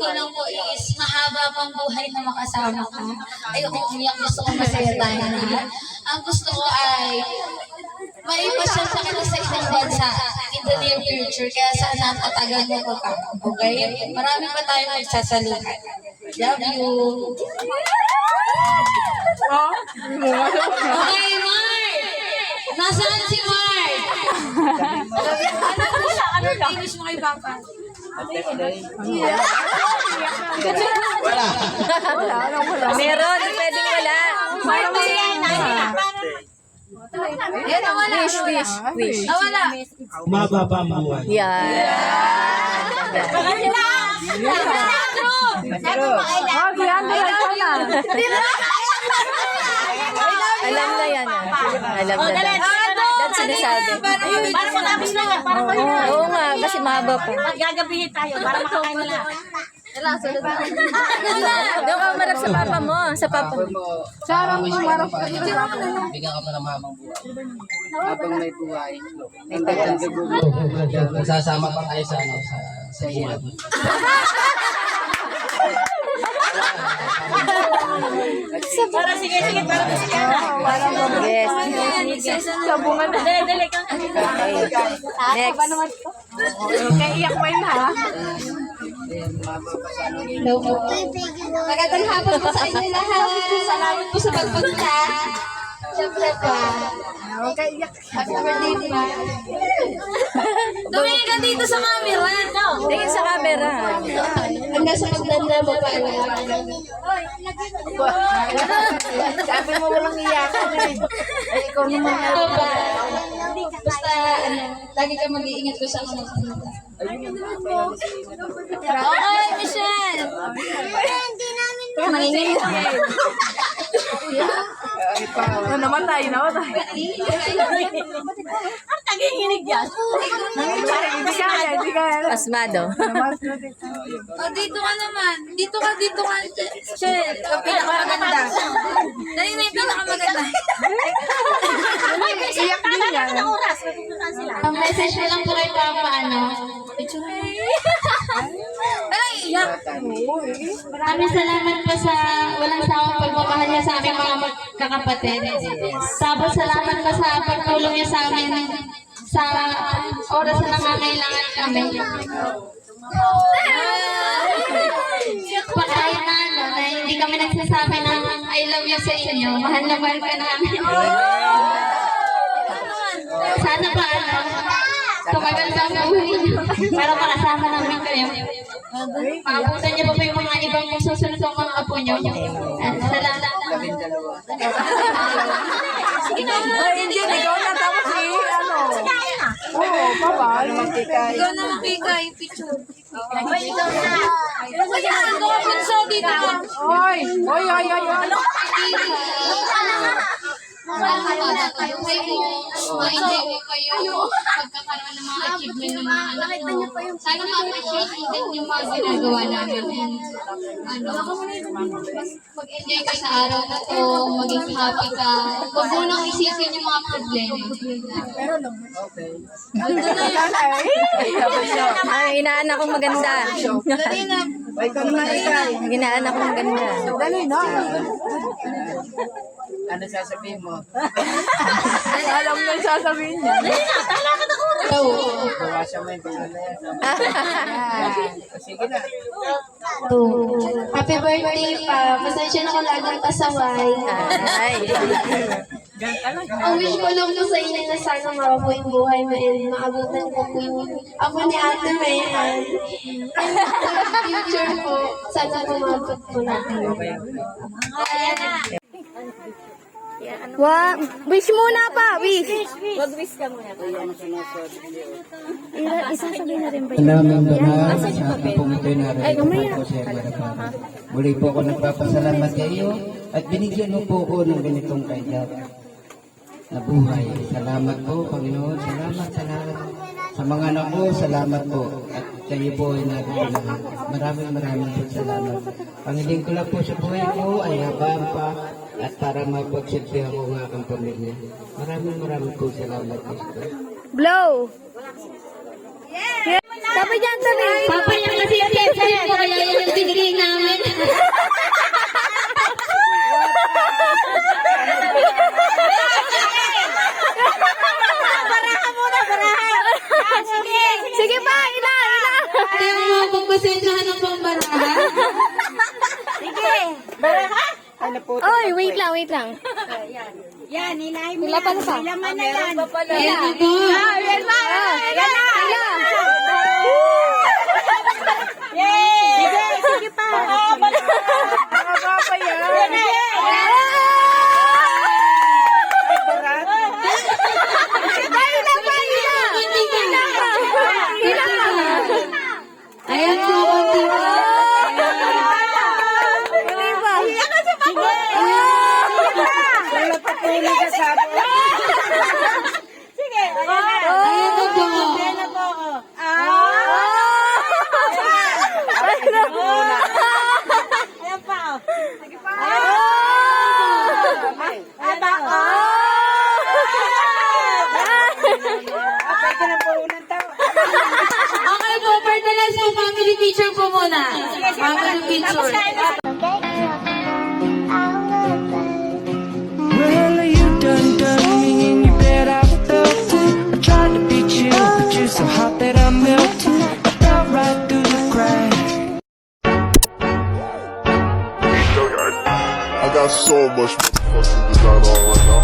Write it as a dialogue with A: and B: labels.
A: ko lang po is mahaba pang buhay na makasama ka. Ayoko umiyak, gusto ko masaya tayo lahat. Ang gusto ko ay maipasyal sa kita sa isang bansa in the near future. Kaya sana patagal mo ko pa. Okay? Marami pa tayong nagsasalukan. Love you. Okay, Mark! Nasaan si Mark? Anong finish mo kay Papa?
B: Wala.
C: Meron, pwedeng wala.
A: Yan, nawala.
C: Wish.
A: Nawala.
B: Mababa ang buhay.
C: Yan. Alam na yan. Alam na. That's sinasabi.
D: Para matapos na nga, para
C: Oo nga, kasi mahaba pa.
D: gagabihin tayo, para makakain na lang.
C: Doon ka umarap sa papa mo. Sa papa mo.
E: Sarang umarap ka. Bigyan ka pa ng mamang buhay. Habang may buhay. Hanggang magsasama pa tayo sa ano, sa iyan.
D: Para sige, para sige na.
C: Yes.
D: Sabungan na. Dali ka.
C: Next.
D: Kaya iyak pa yun ha.
A: Hello po. Magandang hapon po sa inyo lahat. Salamat po sa pagpunta. Siyempre pa. Happy birthday pa. Tumingin ka dito sa camera.
C: Tingin sa camera.
A: Hanggang sa magdanda mo pa.
D: Sabi mo walang iyakan eh. Ay, ikaw naman.
A: Ito ba? Basta, lagi ka mag-iingat ko sa mga pumunta. Okay, Michelle. Manginginig.
D: Namatay. Ang tagihinig yan. Hindi kaya.
C: Pasmado.
A: Oh, dito ka naman. Dito ka. Michelle, ang pinakamaganda. Dali na yung pinakamaganda.
D: Iyak din yan. Ang oras, natutunan sila.
A: Ang message ko lang po kay Papa, ano? Ay, iyak. Maraming salamat po sa walang sawang pagmamahal niya sa aming mga magkakapatid. Tapos salamat po sa pagtulong niya sa amin sa oras na nangangailangan kami. Kahit na ano, na hindi kami nagsasabi ng I love you sa inyo, mahal na mahal ka namin. Sana pa ano, tumagal pa ang buhay niyo para makasama namin kayo. Maabutan niyo pa po yung mga ibang susunod ng mga apo niyo. Salamat.
D: Indian, ikaw na tapos ano. Oo, bye-bye.
A: Ikaw na makikay, picture. Ikaw na. Ikaw na bunso dito.
D: Oy. Ano?
A: Kayo ma-enjoy ko kayo pagkakaroon ng mga achievement ng mga anak ko. Sana ma-appreciate din yung mga ginagawa namin. And, mag-enjoy ka sa araw na to, maging happy ka. Huwag mo nang isipin yung mga problema.
C: Ang inaanak kong maganda.
A: Dali na.
C: Ang inaanak kong maganda.
D: Dali na.
E: Ano sasabihin mo?
D: Alam mo yung sasabihin niya.
E: Bawasan mo yung paglalaya. Sige na.
A: Happy birthday pa. Pasensya na ko laging pasaway.
C: Ay.
A: Ang wish ko lang po sa inyo na sana marami yung buhay mo and maabutan ko po yung ako ni Ate Mayan. Future po, sana pumabot po natin.
C: Wish muna pa, wish.
D: Mag-wish ka muna.
C: Isasabihin na rin ba
B: Maraming banal sa ating pong ito'y narinig po sa harapan. Muli po ako nagpapasalamat sa iyo at binigyan mo po ako ng ganitong kaya na buhay. Salamat po, Panginoon. Salamat sa mga anak ko. Salamat po. At kayo po ay nagpapalaman. Maraming po salamat. Pangiling ko lang po sa buhay ko ay habang pa at para mapagsilbihan ko ng aking pamilya. Maraming po salamat po.
C: Blow.
D: Yeah!
C: Tabi dyan, tabi.
A: Papa niya kasi yung tested ko, kaya yan yung degree namin.
C: Sige pa, ila.
A: Kaya mo pagpasensyahan ng pambarahan.
C: Oy, wait lang.
F: Yan, hilahin mo
C: Wala pa
F: yan.
C: pa.
F: Hilaman na yan.
A: Ayan na po.
F: Sige pa.
A: Ayan po, konti pa. Ayan na po. Okay po, for the last po, family picture po muna. Family picture.
G: Well, you done me in your bed, I felt it. I tried to beat you, but you're so hot that I melted. I fell right through the cracks.
H: I got so much fucking design on right now.